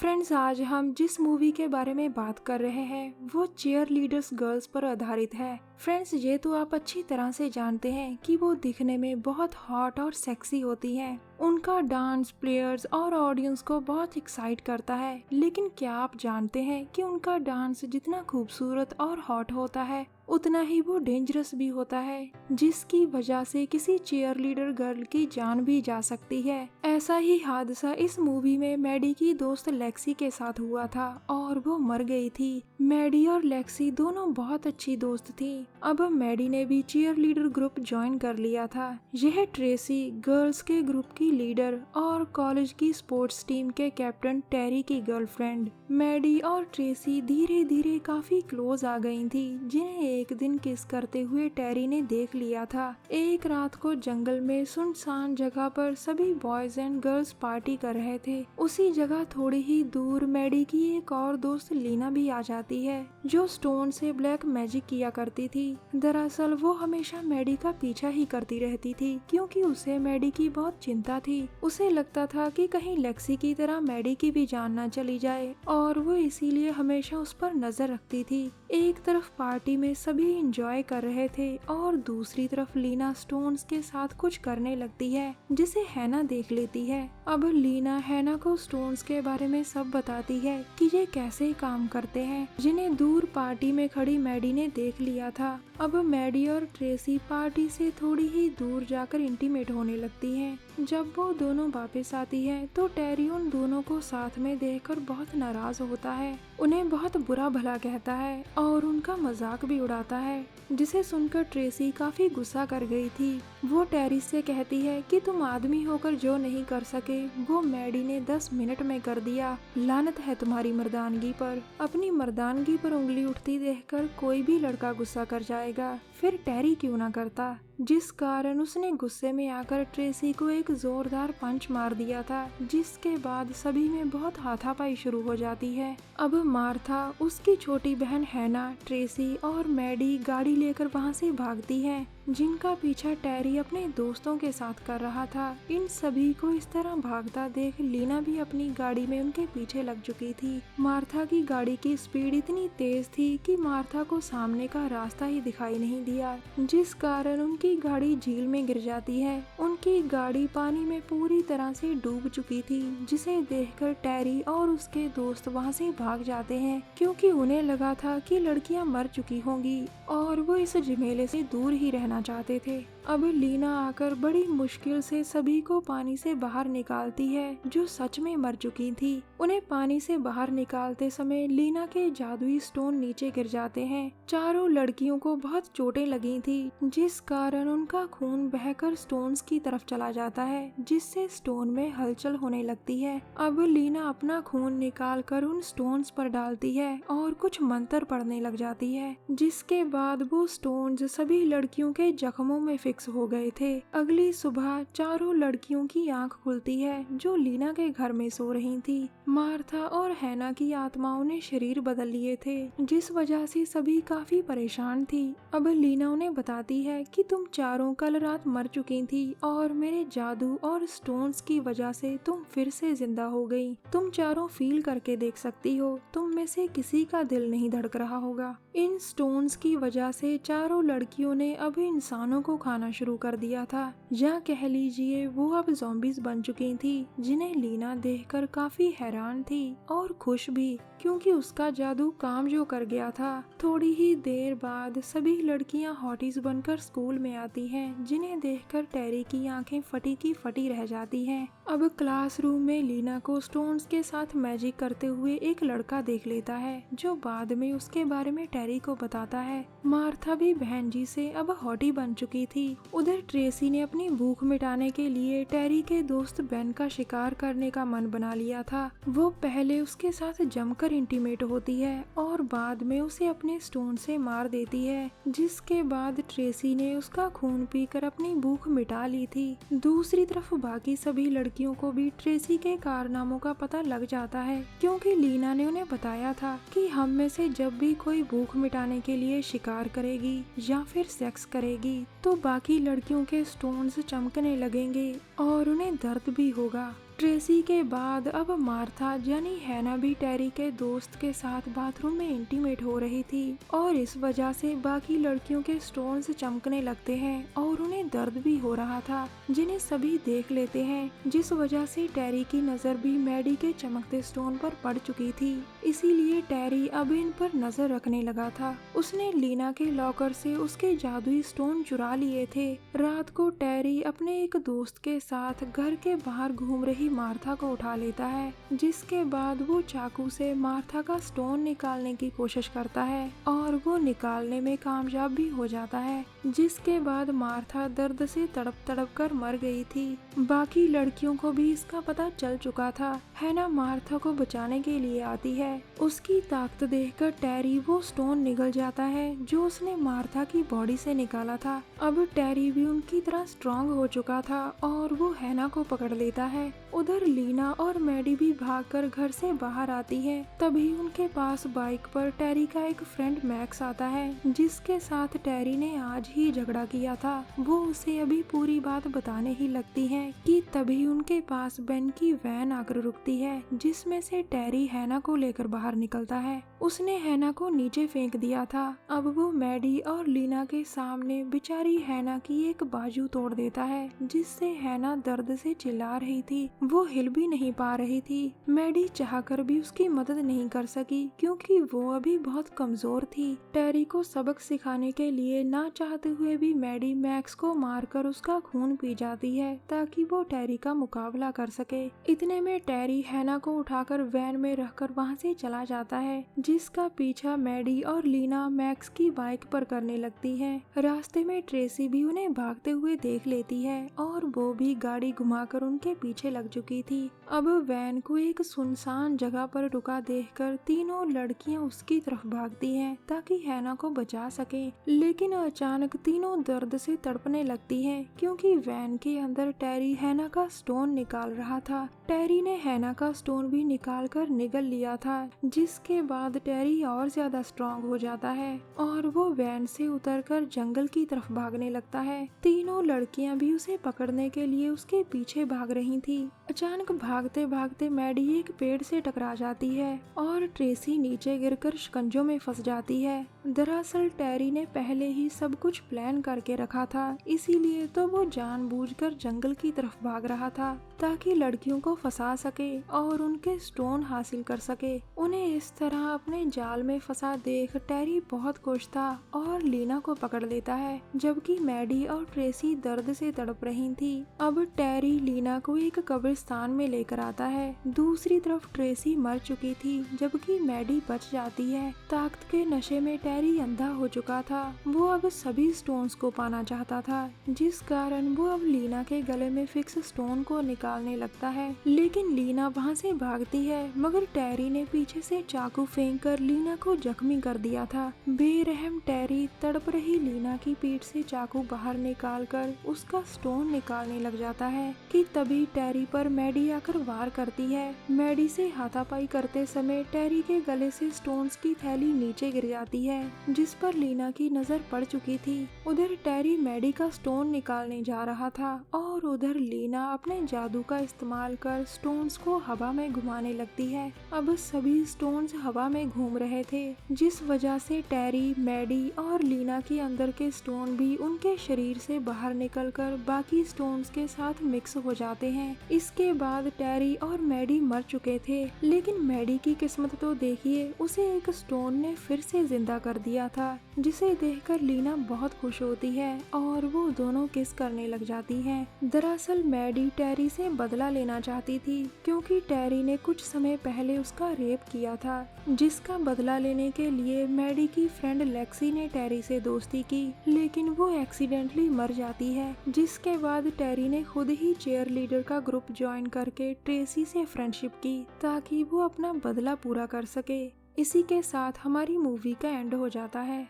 Friends, आज हम जिस मूवी के बारे में बात कर रहे हैं वो चीयर लीडर्स गर्ल्स पर आधारित है। फ्रेंड्स, ये तो आप अच्छी तरह से जानते हैं कि वो दिखने में बहुत हॉट और सेक्सी होती हैं। उनका डांस प्लेयर्स और ऑडियंस को बहुत एक्साइट करता है। लेकिन क्या आप जानते हैं कि उनका डांस जितना खूबसूरत और हॉट होता है उतना ही वो डेंजरस भी होता है, जिसकी वजह से किसी चीयर लीडर गर्ल की जान भी जा सकती है। ऐसा ही हादसा इस मूवी में मैडी की दोस्त लेक्सी के साथ हुआ था और वो मर गई थी। मैडी और लेक्सी दोनों बहुत अच्छी दोस्त थी। अब मैडी ने भी चीयर लीडर ग्रुप ज्वाइन कर लिया था। यह ट्रेसी गर्ल्स के ग्रुप की लीडर और कॉलेज की स्पोर्ट्स टीम के कैप्टन टेरी की गर्लफ्रेंड। मैडी और ट्रेसी धीरे धीरे काफी क्लोज आ गई थी, जिन्हें एक दिन किस करते हुए टेरी ने देख लिया था। एक रात को जंगल में सुनसान जगह पर सभी बॉयज एंड गर्ल्स पार्टी कर रहे थे। उसी जगह थोड़ी ही दूर मैडी की एक और दोस्त लीना भी आ जाती है, जो स्टोन से ब्लैक मैजिक किया करती थी। दरअसल वो हमेशा मैडी का पीछा ही करती रहती थी, क्योंकि उसे मैडी की बहुत चिंता थी। उसे लगता था कि कहीं लेक्सी की तरह मैडी की भी जान न चली जाए, और वो इसीलिए हमेशा उस पर नजर रखती थी। एक तरफ पार्टी में सभी एंजॉय कर रहे थे और दूसरी तरफ लीना स्टोन्स के साथ कुछ करने लगती है, जिसे हैना देख लेती है। अब लीना हैना को स्टोन्स के बारे में सब बताती है कि ये कैसे काम करते हैं, जिन्हें दूर पार्टी में खड़ी मैडी ने देख लिया था। अब मैडी और ट्रेसी पार्टी से थोड़ी ही दूर जाकर इंटीमेट होने लगती हैं। जब वो दोनों वापस आती है तो टेरी उन दोनों को साथ में देखकर बहुत नाराज होता है, उन्हें बहुत बुरा भला कहता है और उनका मजाक भी उड़ाता है, जिसे सुनकर ट्रेसी काफी गुस्सा कर गई थी। वो टेरी से कहती है कि तुम आदमी होकर जो नहीं कर सके वो मैडी ने 10 मिनट में कर दिया। लानत है तुम्हारी मर्दानगी पर। अपनी मर्दानगी पर उंगली उठती देखकर कोई भी लड़का गुस्सा कर जाएगा, फिर टेरी क्यों ना करता, जिस कारण उसने गुस्से में आकर ट्रेसी को एक जोरदार पंच मार दिया था, जिसके बाद सभी में बहुत हाथापाई शुरू हो जाती है। अब मार्था, उसकी छोटी बहन हैना, ट्रेसी और मैडी गाड़ी लेकर वहां से भागती हैं, जिनका पीछा टेरी अपने दोस्तों के साथ कर रहा था। इन सभी को इस तरह भागता देख लीना भी अपनी गाड़ी में उनके पीछे लग चुकी थी। मार्था की गाड़ी की स्पीड इतनी तेज थी कि मार्था को सामने का रास्ता ही दिखाई नहीं दिया, जिस कारण उनकी गाड़ी झील में गिर जाती है। उनकी गाड़ी पानी में पूरी तरह से डूब चुकी थी, जिसे देखकर टेरी और उसके दोस्त वहां से भाग जाते हैं, क्योंकि उन्हें लगा था कि लड़कियां मर चुकी होंगी और वो इस झमेले से दूर ही रहना चाहते थे। अब लीना आकर बड़ी मुश्किल से सभी को पानी से बाहर निकालती है, जो सच में मर चुकी थी। उन्हें पानी से बाहर निकालते समय लीना के जादुई स्टोन नीचे गिर जाते हैं। चारों लड़कियों को बहुत चोटें लगी थी, जिस कारण उनका खून बहकर स्टोन्स की तरफ चला जाता है, जिससे स्टोन में हलचल होने लगती है। अब लीना अपना खून निकाल कर उन स्टोन्स पर डालती है और कुछ मंत्र पढ़ने लग जाती है, जिसके बाद वो स्टोन्स सभी लड़कियों के जख्मों में फिक्स हो गए थे। अगली सुबह चारों लड़कियों की आंख खुलती है, जो लीना के घर में सो रही थी। मार्था और हैना की आत्माओं ने शरीर बदल लिए थे, जिस वजह से सभी काफी परेशान थी। अब लीना उन्हें बताती है कि तुम चारों कल रात मर चुकी थी और मेरे जादू और स्टोन्स की वजह से तुम फिर से जिंदा हो गई। तुम चारों फील करके देख सकती हो, तुम में से किसी का दिल नहीं धड़क रहा होगा। इन स्टोन्स की वजह से चारों लड़कियों ने अब इंसानों को खाना शुरू कर दिया था, या कह लीजिए वो अब ज़ॉम्बीज बन चुकी थी, जिन्हें लीना देखकर काफी हैरान थी और खुश भी, क्योंकि उसका जादू काम जो कर गया था। थोड़ी ही देर बाद सभी लड़कियां हॉटीज बनकर स्कूल में आती हैं, जिन्हें देखकर टेरी की आंखें फटी की फटी रह जाती हैं। अब क्लासरूम में लीना को स्टोन्स के साथ मैजिक करते हुए एक लड़का देख लेता है, जो बाद में उसके बारे में टेरी को बताता है। मार्था भी बहन जी से अब हॉटी बन चुकी थी। उधर ट्रेसी ने अपनी भूख मिटाने के लिए टेरी के दोस्त बेन का शिकार करने का मन बना लिया था। वो पहले उसके साथ जमकर इंटीमेट होती है और बाद में उसे अपने स्टोन से मार देती है, जिसके बाद ट्रेसी ने उसका खून पीकर अपनी भूख मिटा ली थी। दूसरी तरफ बाकी सभी लड़कियों को भी ट्रेसी के कारनामों का पता लग जाता है, क्योंकि लीना ने उन्हें बताया था कि हम में से जब भी कोई भूख मिटाने के लिए शिकार करेगी या फिर सेक्स करेगी तो बाकी लड़कियों के स्टोन्स चमकने लगेंगे और उन्हें दर्द भी होगा। ट्रेसी के बाद अब मार्था यानी हैना भी टेरी के दोस्त के साथ बाथरूम में इंटीमेट हो रही थी और इस वजह से बाकी लड़कियों के स्टोन्स चमकने लगते हैं और उन्हें दर्द भी हो रहा था, जिन्हें सभी देख लेते हैं, जिस वजह से टेरी की नजर भी मैडी के चमकते स्टोन पर पड़ चुकी थी। इसीलिए टेरी अब इन पर नजर रखने लगा था। उसने लीना के लॉकर से उसके जादुई स्टोन चुरा लिए थे। रात को टेरी अपने एक दोस्त के साथ घर के बाहर घूम रही मार्था को उठा लेता है, जिसके बाद वो चाकू से मार्था का स्टोन निकालने की कोशिश करता है और वो निकालने में कामयाब भी हो जाता है, जिसके बाद मार्था दर्द से तड़प तड़प कर मर गई थी। बाकी लड़कियों को भी इसका पता चल चुका था। हैना मार्था को बचाने के लिए आती है। उसकी ताकत देखकर टेरी वो स्टोन निगल जाता है जो उसने मार्था की बॉडी से निकाला था। अब टेरी भी उनकी तरह स्ट्रॉन्ग हो चुका था और वो हैना को पकड़ लेता है। उधर लीना और मैडी भी भागकर घर से बाहर आती है। तभी उनके पास बाइक पर टेरी का एक फ्रेंड मैक्स आता है, जिसके साथ टेरी ने आज ही झगड़ा किया था। वो उसे अभी पूरी बात बताने ही लगती है कि तभी उनके पास बेन की वैन आकर रुकती है, जिसमें से टेरी हैना को लेकर बाहर निकलता है। उसने हैना को नीचे फेंक दिया था। अब वो मैडी और लीना के सामने बेचारी हैना की एक बाजू तोड़ देता है, जिससे हैना दर्द से चिल्ला रही थी। वो हिल भी नहीं पा रही थी। मैडी चाहकर भी उसकी मदद नहीं कर सकी क्योंकि वो अभी बहुत कमजोर थी। टेरी को सबक सिखाने के लिए ना चाहते हुए भी मैडी मैक्स को मारकर उसका खून पी जाती है ताकि वो टेरी का मुकाबला कर सके। इतने में टेरी हैना को उठाकर वैन में रखकर वहाँ से चला जाता है, जिसका पीछा मैडी और लीना मैक्स की बाइक पर करने लगती है। रास्ते में ट्रेसी भी उन्हें भागते हुए देख लेती है और वो भी गाड़ी घुमाकर उनके पीछे लग चुकी थी। अब वैन को एक सुनसान जगह पर रुका देखकर तीनों लड़कियां उसकी तरफ भागती हैं ताकि हैना को बचा सके, लेकिन अचानक तीनों दर्द से तड़पने लगती हैं क्योंकि वैन के अंदर टेरी हैना का स्टोन निकाल रहा था। टेरी ने हैना का स्टोन भी निकाल कर निगल लिया था, जिसके बाद टेरी और ज्यादा स्ट्रॉन्ग हो जाता है और वो वैन से उतरकर जंगल की तरफ भागने लगता है। तीनों लड़कियां भी उसे पकड़ने के लिए उसके पीछे भाग रही थी। अचानक भागते भागते मैडी एक पेड़ से टकरा जाती है और ट्रेसी नीचे गिरकर शिकंजों में फंस जाती है। दरअसल टेरी ने पहले ही सब कुछ प्लान करके रखा था, इसीलिए तो वो जानबूझकर जंगल की तरफ भाग रहा था ताकि लड़कियों को फंसा सके और उनके स्टोन हासिल कर सके। उन्हें इस तरह अपने जाल में फंसा देख टेरी बहुत खुश था और लीना को पकड़ लेता है, जबकि मैडी और ट्रेसी दर्द से तड़प रही थी। अब टेरी लीना को एक कब्रिस्तान में लेकर आता है। दूसरी तरफ ट्रेसी मर चुकी थी, जबकि मैडी बच जाती है। ताकत के नशे में टेरी अंधा हो चुका था। वो अब सभी स्टोन्स को पाना चाहता था, जिस कारण वो अब लीना के गले में फिक्स स्टोन को निकालने लगता है, लेकिन लीना वहाँ से भागती है, मगर टेरी ने पीछे से चाकू फेंककर लीना को जख्मी कर दिया था। बेरहम टेरी तड़प रही लीना की पीठ से चाकू बाहर निकालकर उसका स्टोन निकालने लग जाता है कि तभी टेरी पर मैडी आकर वार करती है। मैडी से हाथापाई करते समय टेरी के गले से स्टोन्स की थैली नीचे गिर जाती है, जिस पर लीना की नजर पड़ चुकी थी। उधर टेरी मैडी का स्टोन निकालने जा रहा था और उधर लीना अपने जादू का इस्तेमाल कर स्टोन्स को हवा में घुमाने लगती है। अब सभी स्टोन्स हवा में घूम रहे थे, जिस वजह से टेरी, मैडी और लीना के अंदर के स्टोन भी उनके शरीर से बाहर निकलकर बाकी स्टोन्स के साथ मिक्स हो जाते हैं। इसके बाद टेरी और मैडी मर चुके थे, लेकिन मैडी की किस्मत तो देखिए, उसे एक स्टोन ने फिर से जिंदा कर दिया था, जिसे देखकर लीना बहुत खुश होती है और वो दोनों किस करने लग जाती हैं। दरअसल मैडी टेरी से बदला लेना चाहती थी क्योंकि टेरी ने कुछ समय पहले उसका रेप किया था, जिसका बदला लेने के लिए मैडी की फ्रेंड लेक्सी ने टेरी से दोस्ती की, लेकिन वो एक्सीडेंटली मर जाती है। जिसके बाद टेरी ने खुद ही चेयर लीडर का ग्रुप ज्वाइन करके ट्रेसी से फ्रेंडशिप की ताकि वो अपना बदला पूरा कर सके। इसी के साथ हमारी मूवी का एंड हो जाता है।